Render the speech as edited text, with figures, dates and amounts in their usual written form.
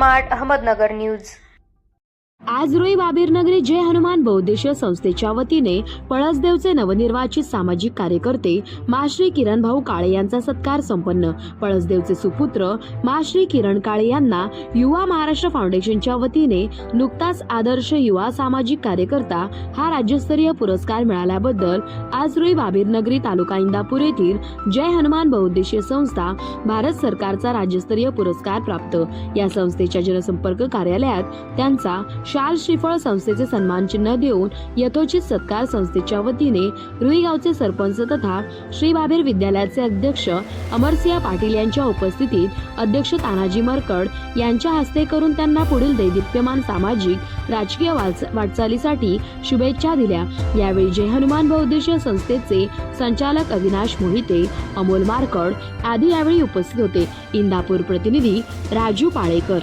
Smart Ahmednagar news. आज रोई बाबीरनगरी जय हनुमान बहुउद्देशीय संस्थेच्या वतीने पळसदेवचे नवनिर्वाचित सामाजिक कार्यकर्ते माश्री किरण भाऊ काळे यांचा सत्कार संपन्न। पळसदेवचे सुपुत्र माश्री किरण काळे यांना युवा महाराष्ट्र फाउंडेशनच्या वतीने नुकताच आदर्श युवा सामाजिक कार्यकर्ता हा राज्यस्तरीय पुरस्कार मिळाल्याबद्दल आज रोई बाबीरनगरी तालुका इंदापूर येथील जय हनुमान बहुउद्देशीय संस्था भारत सरकारचा राज्यस्तरीय पुरस्कार प्राप्त। या संस्थेच्या जनसंपर्क कार्यालयात त्यांचा शाल श्रीफळ संस्थेचे सन्मान चिन्ह देऊन यथोचित सत्कार संस्थेच्या वतीने रुई गावचे सरपंच तथा श्री बाबीर विद्यालयाचे अध्यक्ष अमरसिंह पाटील यांच्या उपस्थितीत अध्यक्ष तानाजी मरकड यांच्या हस्ते करून त्यांना पुढील दैदिप्यमान सामाजिक राजकीय वाटचालीसाठी शुभेच्छा दिल्या। यावेळी जय हनुमान बहुउद्देशीय संस्थेचे संचालक अविनाश मोहिते, अमोल मारकड आदी यावेळी उपस्थित होते। इंदापूर प्रतिनिधी राजू पाळेकर।